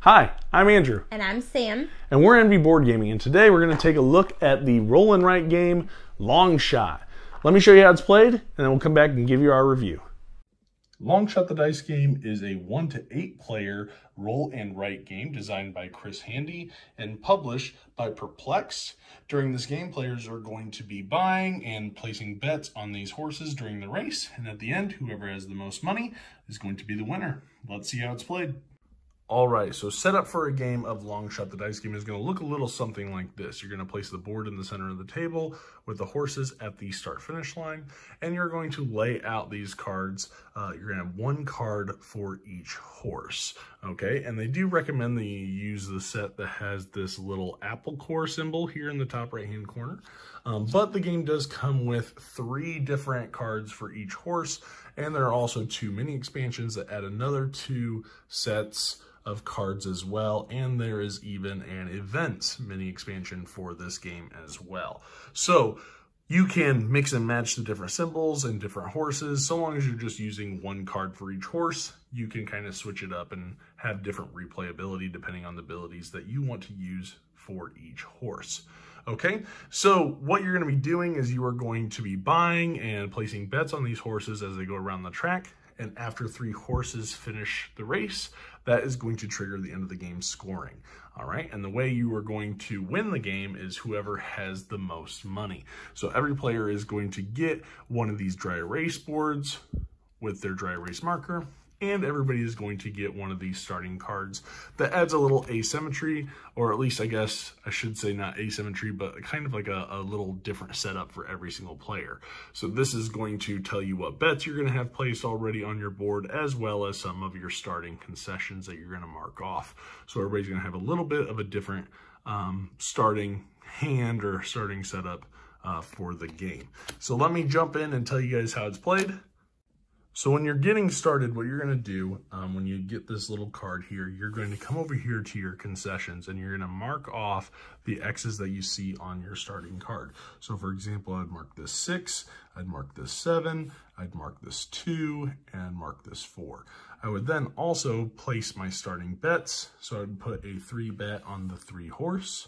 Hi, I'm Andrew. And I'm Sam. And we're Envy Board Gaming, and today we're going to take a look at the roll and write game, Long Shot. Let me show you how it's played, and then we'll come back and give you our review. Long Shot the Dice game is a 1 to 8 player roll and write game designed by Chris Handy and published by Perplexed. During this game, players are going to be buying and placing bets on these horses during the race, and at the end, whoever has the most money is going to be the winner. Let's see how it's played. All right, so set up for a game of Long Shot the Dice game is going to look a little something like this. You're going to place the board in the center of the table with the horses at the start-finish line, and you're going to lay out these cards. You're going to have one card for each horse, okay? And they do recommend that you use the set that has this little apple core symbol here in the top right-hand corner. But the game does come with 3 different cards for each horse, and there are also 2 mini expansions that add another 2 sets of cards as well, and there is even an event mini expansion for this game as well. So you can mix and match the different symbols and different horses. So long as you're just using one card for each horse, you can kind of switch it up and have different replayability depending on the abilities that you want to use for each horse. Okay, so what you're going to be doing is you are going to be buying and placing bets on these horses as they go around the track. And after 3 horses finish the race, that is going to trigger the end of the game scoring. All right, and the way you are going to win the game is whoever has the most money. So every player is going to get one of these dry erase boards with their dry erase marker, and everybody is going to get one of these starting cards that adds a little asymmetry, or at least I guess I should say not asymmetry, but kind of like a little different setup for every single player. So this is going to tell you what bets you're going to have placed already on your board, as well as some of your starting concessions that you're going to mark off. So everybody's going to have a little bit of a different starting hand or starting setup for the game. So let me jump in and tell you guys how it's played. So when you're getting started, what you're going to do when you get this little card here, you're going to come over here to your concessions and you're going to mark off the X's that you see on your starting card. So for example, I'd mark this 6, I'd mark this 7, I'd mark this 2, and mark this 4. I would then also place my starting bets. So I'd put a 3 bet on the 3 horse,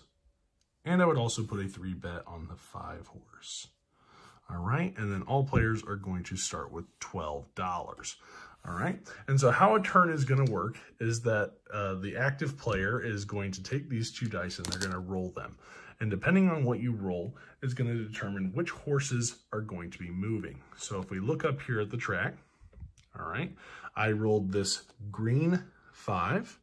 and I would also put a 3 bet on the 5 horse. All right, and then all players are going to start with $12. All right, and so how a turn is going to work is that the active player is going to take these 2 dice and they're going to roll them. And depending on what you roll is going to determine which horses are going to be moving. So if we look up here at the track, all right, I rolled this green 5,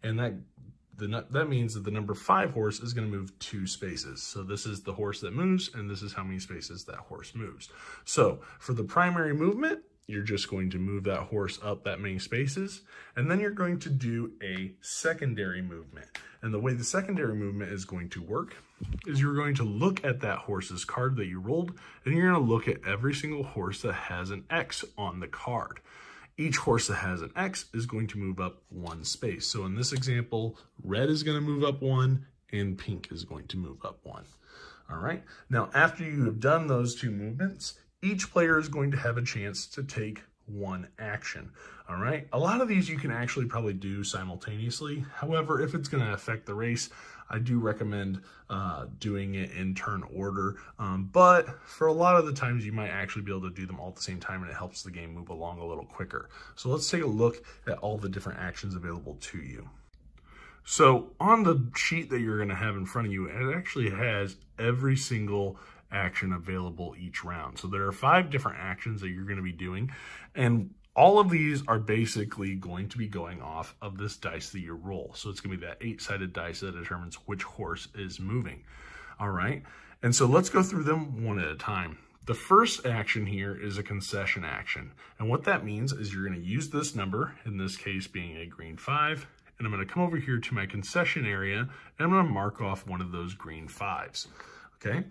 and that means that the number 5 horse is going to move 2 spaces. So this is the horse that moves, and this is how many spaces that horse moves. So for the primary movement, you're just going to move that horse up that many spaces, and then you're going to do a secondary movement. And the way the secondary movement is going to work is you're going to look at that horse's card that you rolled, and you're going to look at every single horse that has an X on the card. Each horse that has an X is going to move up 1 space. So in this example, red is going to move up 1 and pink is going to move up 1. All right. Now, after you have done those 2 movements, each player is going to have a chance to take 1 action. All right. A lot of these you can actually probably do simultaneously. However, if it's going to affect the race, I do recommend doing it in turn order, but for a lot of the times you might actually be able to do them all at the same time, and it helps the game move along a little quicker. So let's take a look at all the different actions available to you. So on the sheet that you're going to have in front of you, it actually has every single action available each round. So there are 5 different actions that you're going to be doing, and all of these are basically going to be going off of this dice that you roll. So it's going to be that 8-sided dice that determines which horse is moving. All right. And so let's go through them one at a time. The first action here is a concession action. And what that means is you're going to use this number, in this case being a green 5, and I'm going to come over here to my concession area, and I'm going to mark off one of those green 5s. Okay.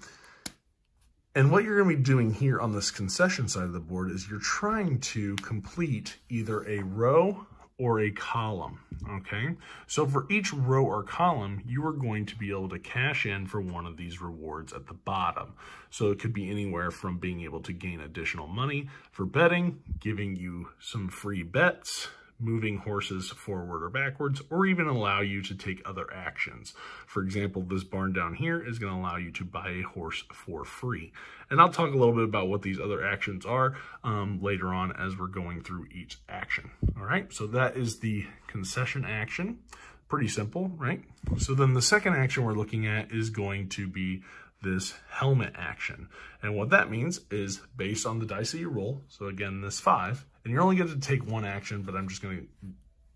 And what you're going to be doing here on this concession side of the board is you're trying to complete either a row or a column, okay? So for each row or column, you are going to be able to cash in for one of these rewards at the bottom. So it could be anywhere from being able to gain additional money for betting, giving you some free bets, moving horses forward or backwards, or even allow you to take other actions. For example, this barn down here is going to allow you to buy a horse for free. And I'll talk a little bit about what these other actions are later on as we're going through each action. All right, so that is the concession action. Pretty simple, right? So then the second action we're looking at is going to be this helmet action. And what that means is based on the dice that you roll, so again, this 5, and you're only going to take one action, but I'm just going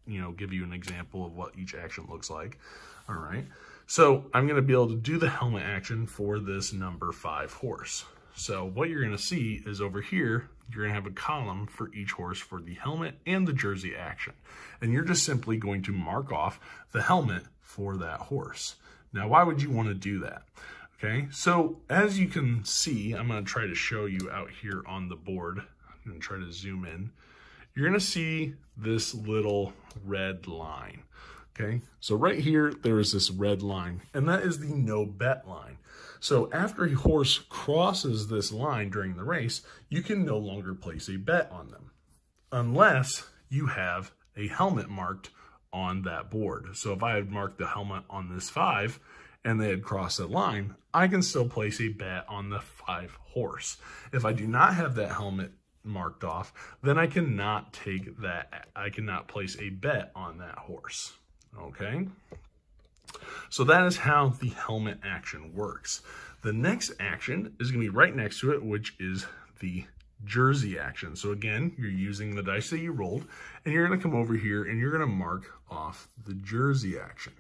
to, give you an example of what each action looks like. All right. So I'm going to be able to do the helmet action for this number 5 horse. So what you're going to see is over here, you're going to have a column for each horse for the helmet and the jersey action. And you're just simply going to mark off the helmet for that horse. Now, why would you want to do that? Okay, so as you can see, I'm going to try to show you out here on the board. I'm going to try to zoom in. You're going to see this little red line. Okay, so right here, there is this red line, and that is the no bet line. So after a horse crosses this line during the race, you can no longer place a bet on them unless you have a helmet marked on that board. So if I had marked the helmet on this 5 and they had crossed that line, I can still place a bet on the 5 horse. If I do not have that helmet marked off, then I cannot take that, I cannot place a bet on that horse. Okay? So that is how the helmet action works. The next action is going to be right next to it, which is the jersey action. So again, you're using the dice that you rolled, and you're going to come over here and you're going to mark off the jersey action.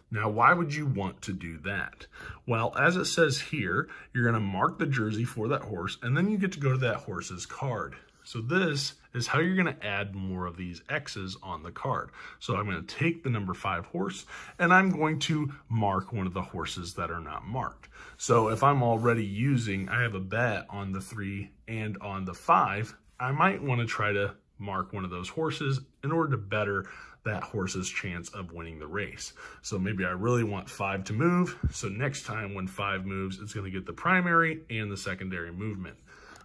Now, why would you want to do that? Well, as it says here, you're going to mark the jersey for that horse, and then you get to go to that horse's card. So this is how you're going to add more of these X's on the card. So I'm going to take the number 5 horse, and I'm going to mark one of the horses that are not marked. So if I'm already using, I have a bet on the 3 and on the 5, I might want to try to mark one of those horses in order to better that horse's chance of winning the race. So maybe I really want 5 to move. So next time when 5 moves, it's going to get the primary and the secondary movement.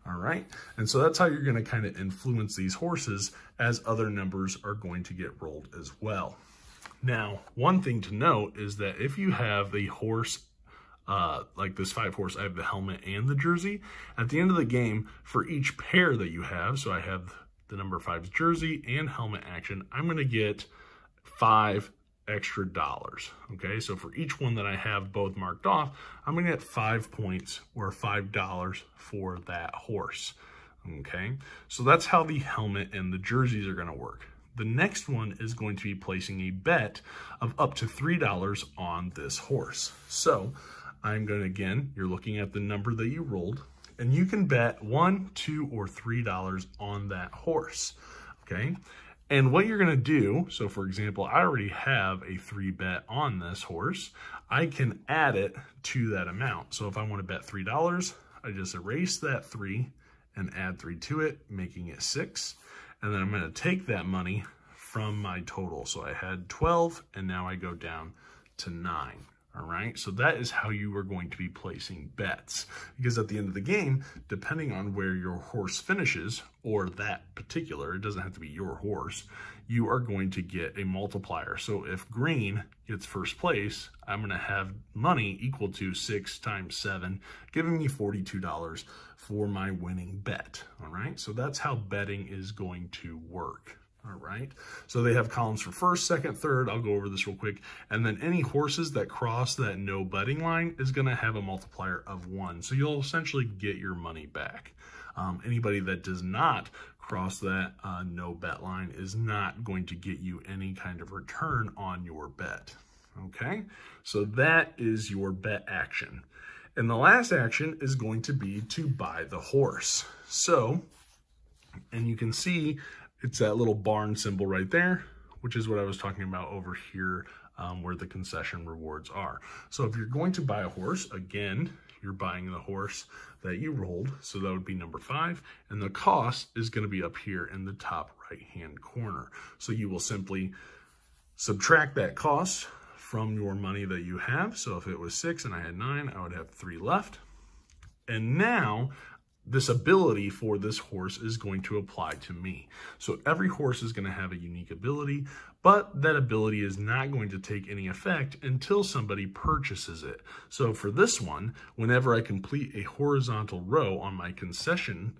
All right. And so that's how you're going to kind of influence these horses as other numbers are going to get rolled as well. Now, one thing to note is that if you have a horse like this 5 horse, I have the helmet and the jersey. At the end of the game, for each pair that you have, so I have the number 5's jersey and helmet action, I'm going to get $5 extra. Okay, so for each one that I have both marked off, I'm going to get 5 points or $5 for that horse. Okay, so that's how the helmet and the jerseys are going to work. The next one is going to be placing a bet of up to $3 on this horse. So I'm going to, again, you're looking at the number that you rolled, and you can bet $1, $2, or $3 on that horse. Okay. And what you're going to do, so for example, I already have a 3 bet on this horse. I can add it to that amount. So if I want to bet $3, I just erase that 3 and add 3 to it, making it 6. And then I'm going to take that money from my total. So I had 12 and now I go down to 9. All right, so that is how you are going to be placing bets, because at the end of the game, depending on where your horse finishes, or that particular, it doesn't have to be your horse, you are going to get a multiplier. So if green gets first place, I'm going to have money equal to 6 times 7, giving me $42 for my winning bet. All right, so that's how betting is going to work. All right, so they have columns for first, second, third. I'll go over this real quick. And then any horses that cross that no betting line is going to have a multiplier of 1. So you'll essentially get your money back. Anybody that does not cross that no bet line is not going to get you any kind of return on your bet. Okay, so that is your bet action. And the last action is going to be to buy the horse. So, and you can see it's that little barn symbol right there, which is what I was talking about over here where the concession rewards are. So if you're going to buy a horse, again, you're buying the horse that you rolled. So that would be number 5. And the cost is going to be up here in the top right-hand corner. So you will simply subtract that cost from your money that you have. So if it was 6 and I had 9, I would have 3 left. And now this ability for this horse is going to apply to me. So every horse is going to have a unique ability, but that ability is not going to take any effect until somebody purchases it. So for this one, whenever I complete a horizontal row on my concession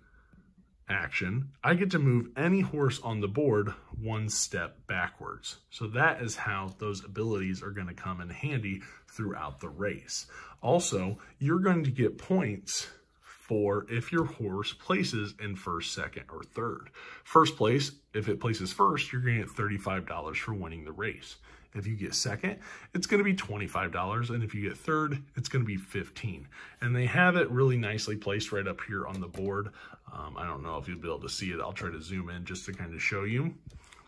action, I get to move any horse on the board one step backwards. So that is how those abilities are going to come in handy throughout the race. Also, you're going to get points for if your horse places in first, second, or third. First place, if it places first, you're going to get $35 for winning the race. If you get second, it's going to be $25, and if you get third, it's going to be $15. And they have it really nicely placed right up here on the board. I don't know if you'll be able to see it. I'll try to zoom in just to kind of show you.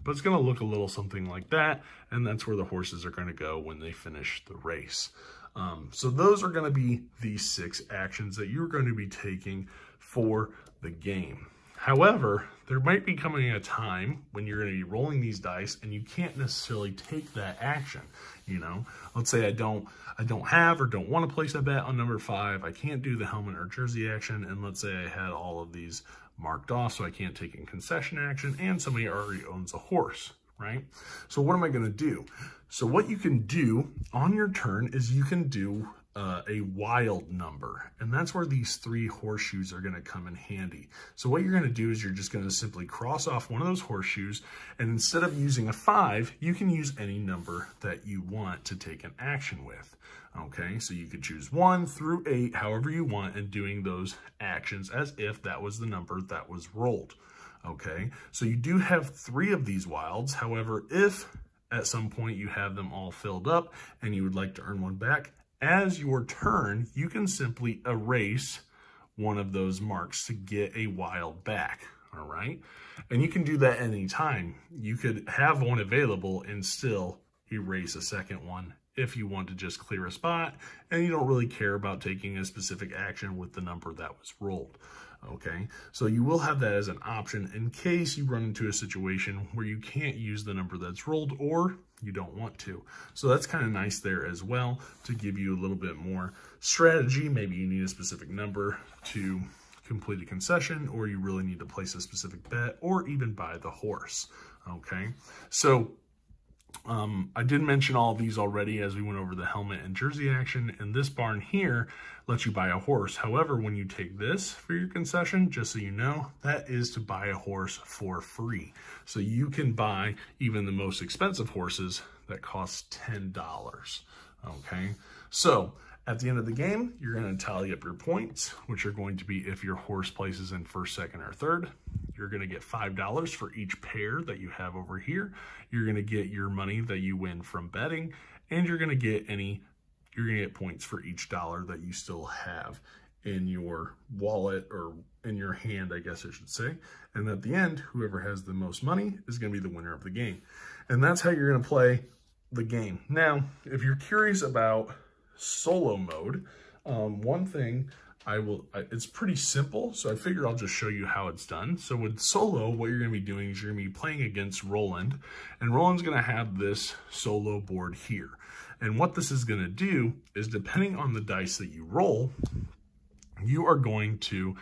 But it's going to look a little something like that, and that's where the horses are going to go when they finish the race. So those are going to be the 6 actions that you're going to be taking for the game. However, there might be coming a time when you're going to be rolling these dice and you can't necessarily take that action. You know, let's say I don't have or don't want to place a bet on number 5. I can't do the helmet or jersey action, and let's say I had all of these marked off, so I can't take in concession action, and somebody already owns a horse, right? So what am I going to do? So what you can do on your turn is you can do a wild number, and that's where these 3 horseshoes are going to come in handy. So what you're going to do is you're just going to simply cross off one of those horseshoes, and instead of using a 5, you can use any number that you want to take an action with. Okay, so you could choose 1 through 8, however you want, and doing those actions as if that was the number that was rolled. Okay, so you do have 3 of these wilds. However, if at some point you have them all filled up and you would like to earn 1 back, as your turn, you can simply erase one of those marks to get a wild back, all right? And you can do that anytime. You could have one available and still erase a second one if you want to just clear a spot and you don't really care about taking a specific action with the number that was rolled. Okay, so you will have that as an option in case you run into a situation where you can't use the number that's rolled or you don't want to. So that's kind of nice there as well to give you a little bit more strategy. Maybe you need a specific number to complete a concession, or you really need to place a specific bet or even buy the horse. Okay, so I did mention all of these already as we went over the helmet and jersey action, and this barn here lets you buy a horse. However, when you take this for your concession, just so you know, that is to buy a horse for free. So you can buy even the most expensive horses that cost $10. Okay, so at the end of the game, you're going to tally up your points, which are going to be if your horse places in first, second, or third. You're going to get $5 for each pair that you have over here. You're going to get your money that you win from betting, and you're going to get points for each dollar that you still have in your wallet or in your hand, I guess I should say. And at the end, whoever has the most money is going to be the winner of the game. And that's how you're going to play the game. Now, if you're curious about solo mode, one thing it's pretty simple, so I figure I'll just show you how it's done. So with solo, what you're going to be doing is you're going to be playing against Roland, and Roland's going to have this solo board here. And what this is going to do is, depending on the dice that you roll, you are going to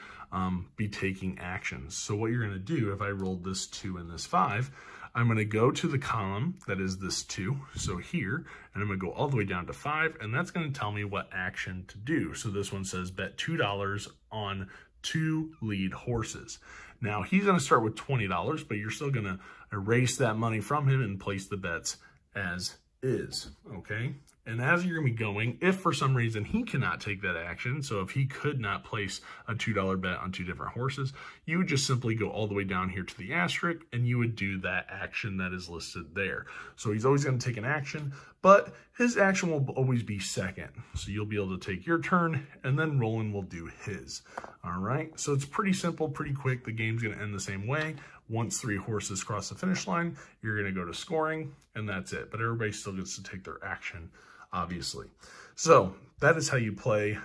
be taking actions. So what you're going to do, if I rolled this 2 and this 5, I'm going to go to the column that is this 2, so here, and I'm going to go all the way down to 5, and that's going to tell me what action to do. So this one says bet $2 on 2 lead horses. Now, he's going to start with $20, but you're still going to erase that money from him and place the bets as is, okay? And as you're going to be going, if for some reason he cannot take that action, so if he could not place a $2 bet on 2 different horses, you would just simply go all the way down here to the asterisk and you would do that action that is listed there. So he's always going to take an action, but his action will always be second. So you'll be able to take your turn and then Roland will do his. All right, so it's pretty simple, pretty quick. The game's going to end the same way. Once 3 horses cross the finish line, you're going to go to scoring and that's it. But everybody still gets to take their action, obviously. So that is how you play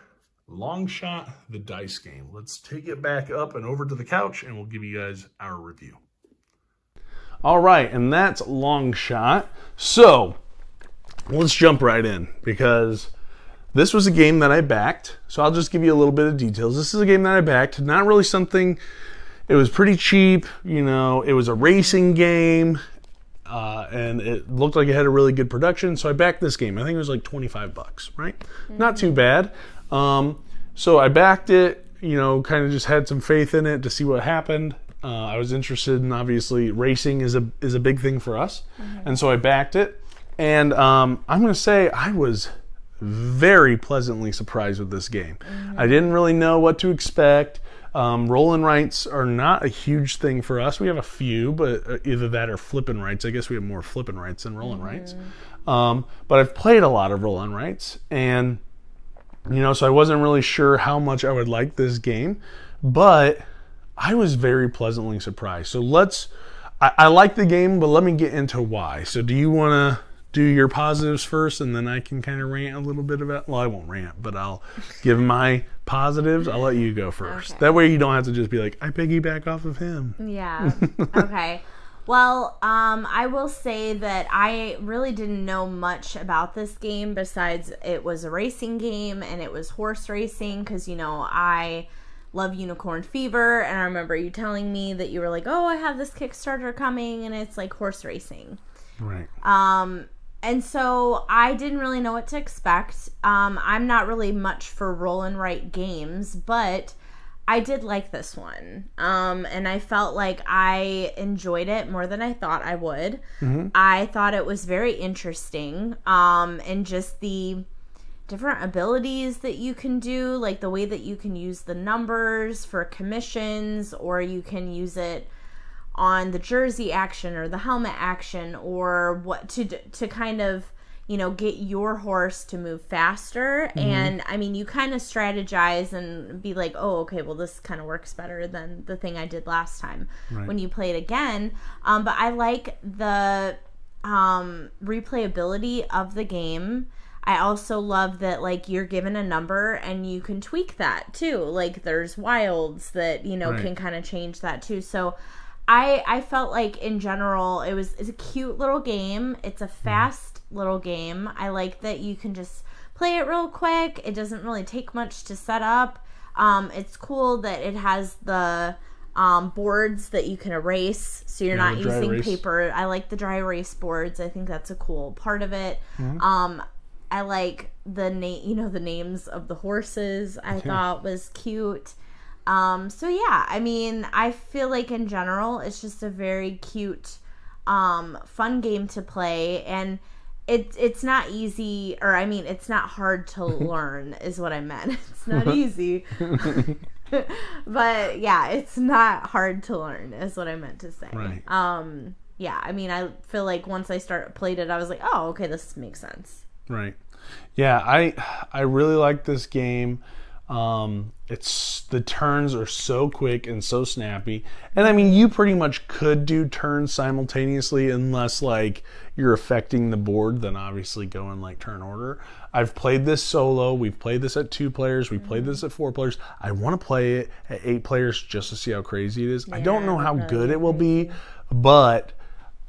Long Shot, the dice game. Let's take it back up and over to the couch and we'll give you guys our review. All right, and that's Long Shot. So let's jump right in, because this was a game that I backed, so I'll just give you a little bit of details. This is a game that I backed, not really something, it was pretty cheap, you know, it was a racing game, and it looked like it had a really good production, so I backed this game. I think it was like 25 bucks, right? Not too bad. So I backed it, you know, kind of just had some faith in it to see what happened. I was interested in, obviously, racing is a big thing for us, and so I backed it. And I'm going to say I was very pleasantly surprised with this game. I didn't really know what to expect. Roll and rights are not a huge thing for us. We have a few, but either that or flip and rights. I guess we have more flip and rights than roll and rights. But I've played a lot of roll and rights, and you know, so I wasn't really sure how much I would like this game, but I was very pleasantly surprised. So I like the game, but let me get into why. So do you want to do your positives first, and then I can kind of rant a little bit about, well, I won't rant, but I'll give my positives. I'll let you go first. Okay. That way you don't have to just be like, I piggyback off of him. Yeah. Okay. Well, I will say that I really didn't know much about this game besides it was a racing game and it was horse racing, because, you know, I love Unicorn Fever, and I remember you telling me that you were like, oh, I have this Kickstarter coming and it's like horse racing. Right. And so I didn't really know what to expect. I'm not really much for roll and write games, but I did like this one. And I felt like I enjoyed it more than I thought I would. I thought it was very interesting. And just the different abilities that you can do, like the way that you can use the numbers for commissions, or you can use it on the jersey action or the helmet action, or what to kind of, you know, get your horse to move faster. And I mean, you kind of strategize and be like, oh, okay, well, this kind of works better than the thing I did last time when you play it again. But I like the replayability of the game. I also love that, like, you're given a number and you can tweak that too. Like, there's wilds that, you know, can kind of change that too. So I felt like in general it's a cute little game. It's a fast little game. I like that you can just play it real quick. It doesn't really take much to set up. It's cool that it has the boards that you can erase, so you're not using paper. I like the dry erase boards. I think that's a cool part of it. I like the the names of the horses. I thought was cute. So yeah, I mean, I feel like in general, it's just a very cute, fun game to play, and it's not easy, or I mean, it's not hard to learn is what I meant. It's not easy, but yeah, it's not hard to learn is what I meant to say. Right. Yeah, I mean, I feel like once I played it, I was like, oh, okay, this makes sense. Right. Yeah, I really like this game. It's the turns are so quick and so snappy, and I mean, you pretty much could do turns simultaneously unless like you're affecting the board, then obviously go in like turn order. I've played this solo. We've played this at 2 players. We played this at 4 players. I want to play it at 8 players just to see how crazy it is. Yeah, I don't know how good it will be, but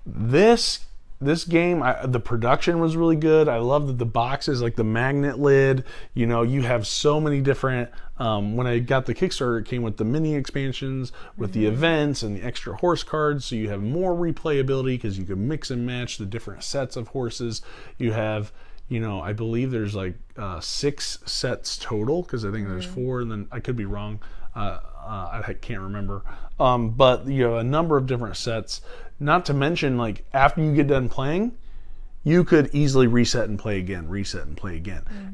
this game, the production was really good. I love that the boxes, like the magnet lid, you know, you have so many different, when I got the Kickstarter, it came with the mini expansions, with the events and the extra horse cards, so you have more replayability because you can mix and match the different sets of horses. You have, you know, I believe there's like 6 sets total, because I think there's 4, and then I could be wrong. I can't remember. But you have a number of different sets. Not to mention, like, after you get done playing, you could easily reset and play again,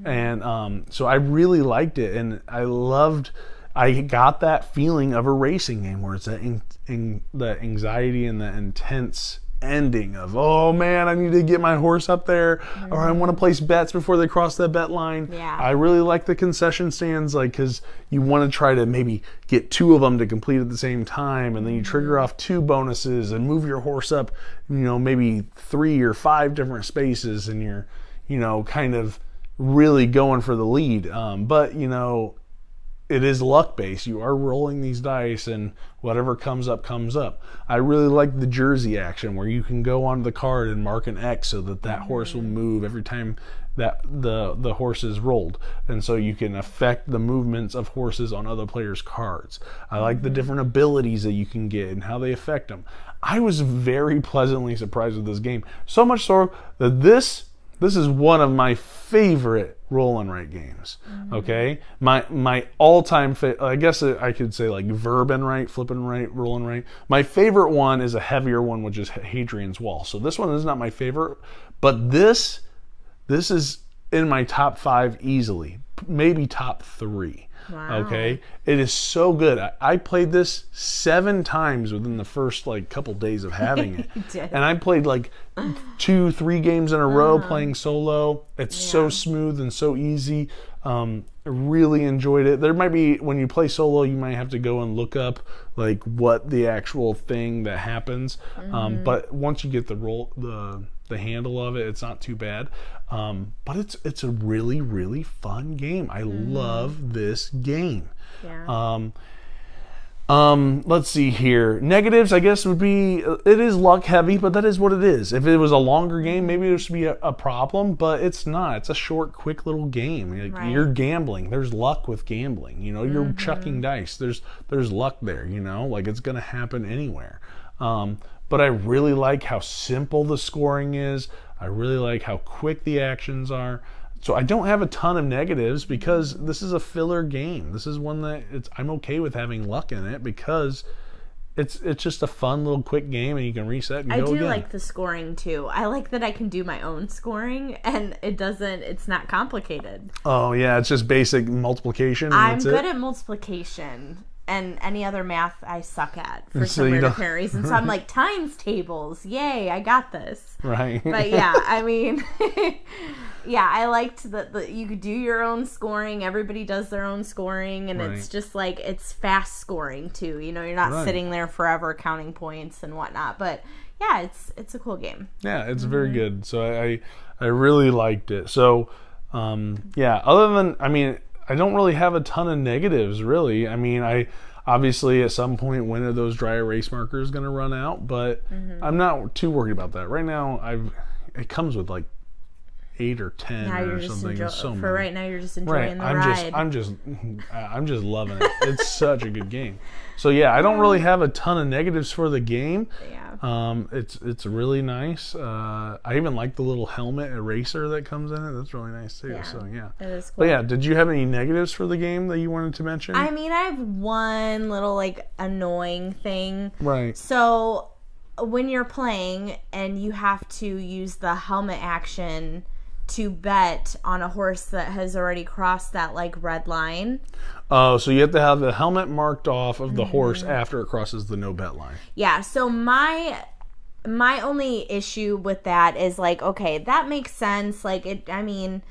And so I really liked it, and I got that feeling of a racing game where it's that anxiety and the intense ending of, oh man, I need to get my horse up there, or I want to place bets before they cross that bet line. Yeah. I really like the concession stands, like, because you want to try to maybe get 2 of them to complete at the same time, and then you trigger off 2 bonuses and move your horse up, you know, maybe 3 or 5 different spaces, and you're, you know, kind of really going for the lead. But, you know, it is luck based. You are rolling these dice, and whatever comes up comes up. I really like the jersey action where you can go onto the card and mark an X so that horse will move every time that the horse is rolled, and so you can affect the movements of horses on other players' cards. I like the different abilities that you can get and how they affect them. I was very pleasantly surprised with this game, so much so that this is one of my favorite roll and write games. Okay, my all-time I guess I could say like verb and write, flip and write, roll and write. My favorite one is a heavier one, which is Hadrian's Wall. So this one is not my favorite, but this is in my top 5 easily, maybe top 3. Wow. Okay, it is so good. I played this 7 times within the first like couple days of having it. You did. And I played like 2-3 games in a row playing solo. It's so smooth and so easy. I really enjoyed it. There might be, when you play solo, you might have to go and look up like what the actual thing that happens. But once you get the handle of it, it's not too bad. But it's a really, really fun game. I love this game. Yeah. Let's see here. Negatives, I guess, would be, it is luck heavy, but that is what it is. If it was a longer game, maybe there should be a problem, but it's not. It's a short, quick little game. Like, you're gambling. There's luck with gambling. You know, you're chucking dice. There's luck there, you know, like it's going to happen anywhere. But I really like how simple the scoring is. I really like how quick the actions are. So I don't have a ton of negatives because this is a filler game. This is one that I'm okay with having luck in it because it's just a fun little quick game and you can reset and go again. I do like the scoring too. I like that I can do my own scoring and it's not complicated. Oh yeah, it's just basic multiplication. And I'm good at multiplication. And any other math I suck at for some weird apparent reason. So I'm like, times tables. Yay, I got this. Right. But yeah, I mean, yeah, I liked that you could do your own scoring. Everybody does their own scoring. And it's just like, it's fast scoring too. You know, you're not sitting there forever counting points and whatnot. But yeah, it's a cool game. Yeah, it's very good. So I really liked it. So, yeah, other than, I mean, I don't really have a ton of negatives, really. I mean, I obviously at some point, when are those dry erase markers going to run out? But I'm not too worried about that. Right now, it comes with like 8 or 10 or something. For right now, you're just enjoying the ride. I'm just loving it. It's such a good game. So yeah, I don't really have a ton of negatives for the game. Yeah. It's really nice. I even like the little helmet eraser that comes in it. That's really nice too. Yeah, so yeah, it is cool. But yeah, did you have any negatives for the game that you wanted to mention? I mean, I have one little like annoying thing. Right. So when you're playing and you have to use the helmet action to bet on a horse that has already crossed that like red line. Oh, so you have to have the helmet marked off of the horse after it crosses the no bet line. Yeah, so my only issue with that is like, okay, that makes sense. Like I mean,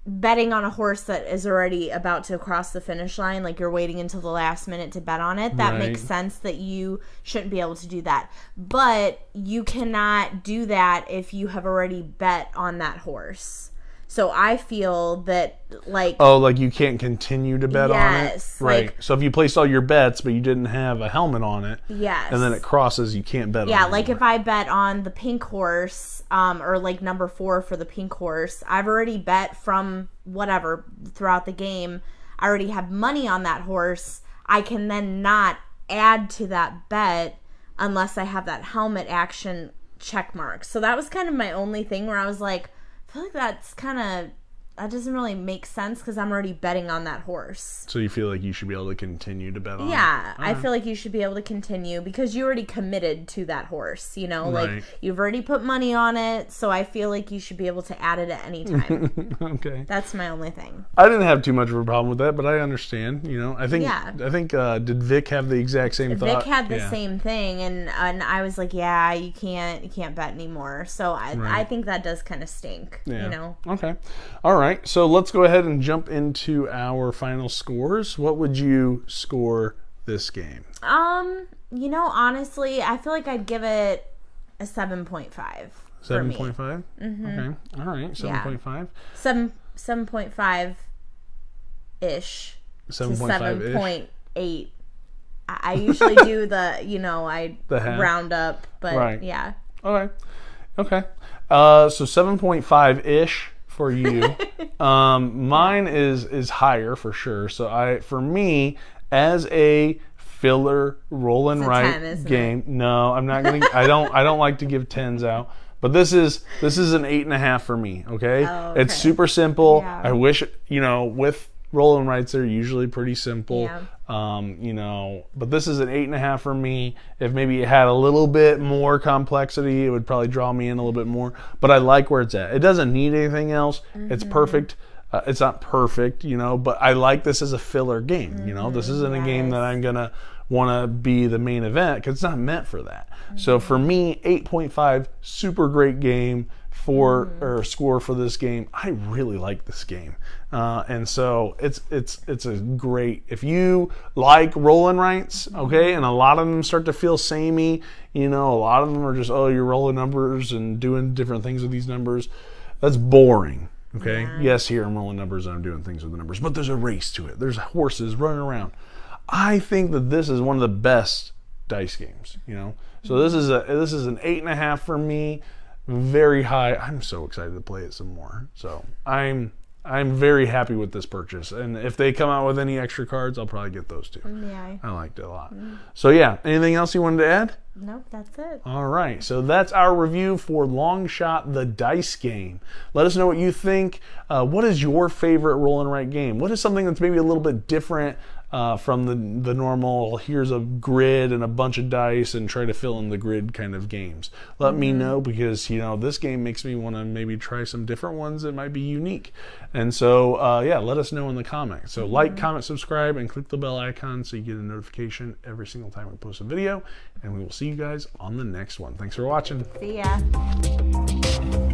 betting on a horse that is already about to cross the finish line, like you're waiting until the last minute to bet on it, that makes sense that you shouldn't be able to do that. But you cannot do that if you have already bet on that horse. So I feel that like... Oh, like you can't continue to bet on it? Yes. Right. Like, so if you placed all your bets, but you didn't have a helmet on it, yes. and then it crosses, you can't bet on it. Yeah, like if I bet on the pink horse, or like number 4 for the pink horse, I've already bet from whatever throughout the game. I already have money on that horse. I can then not add to that bet unless I have that helmet action check mark. So that was kind of my only thing where I was like, I feel like that doesn't really make sense because I'm already betting on that horse. So you feel like you should be able to continue to bet on it? Yeah, I feel like you should be able to continue because you already committed to that horse, you know? Right. Like, you've already put money on it, so I feel like you should be able to add it at any time. Okay. That's my only thing. I didn't have too much of a problem with that, but I understand, you know? I think did Vic have the exact same thought? Vic had the same thing, and I was like, yeah, you can't bet anymore. So I think that does kind of stink, you know? Okay. All right. So let's go ahead and jump into our final scores. What would you score this game? You know, honestly, I feel like I'd give it a 7.5. 7.5? Mm-hmm. Okay. All right. 7.5. 7.5 ish. 7.5-ish. 7.8. I usually do the, I round up, but yeah. Okay. So 7.5-ish for you. Mine is higher for sure. So for me, as a filler roll and write game, no, I'm not gonna. I don't like to give 10s out. But this is an 8.5 for me. Okay? It's super simple. Yeah. I wish with roll and writes they're usually pretty simple. Yeah. But this is an 8.5 for me. If maybe it had a little bit more complexity, it would probably draw me in a little bit more. But I like where it's at. It doesn't need anything else. It's perfect. It's not perfect, but I like this as a filler game. This isn't a game that I'm gonna want to be the main event because it's not meant for that. So for me, 8.5, super great game or score for this game. I really like this game, and so it's a great. If you like roll and writes, okay, and a lot of them start to feel samey. A lot of them are just you're rolling numbers and doing different things with these numbers. That's boring. Okay. Yeah. Yes, here I'm rolling numbers and I'm doing things with the numbers, but there's a race to it. There's horses running around. I think that this is one of the best dice games. So this is an 8.5 for me. Very high. I'm so excited to play it some more. So I'm very happy with this purchase. And if they come out with any extra cards, I'll probably get those too. Yeah. I liked it a lot. So yeah, anything else you wanted to add? Nope, that's it. All right. So that's our review for Long Shot, the dice game. Let us know what you think. What is your favorite roll and write game? What is something that's maybe a little bit different from the normal, here's a grid and a bunch of dice and try to fill in the grid kind of games? Let me know, because this game makes me want to maybe try some different ones that might be unique. And so let us know in the comments. So like, comment, subscribe, and click the bell icon so you get a notification every single time we post a video. And we will see you guys on the next one. Thanks for watching. See ya.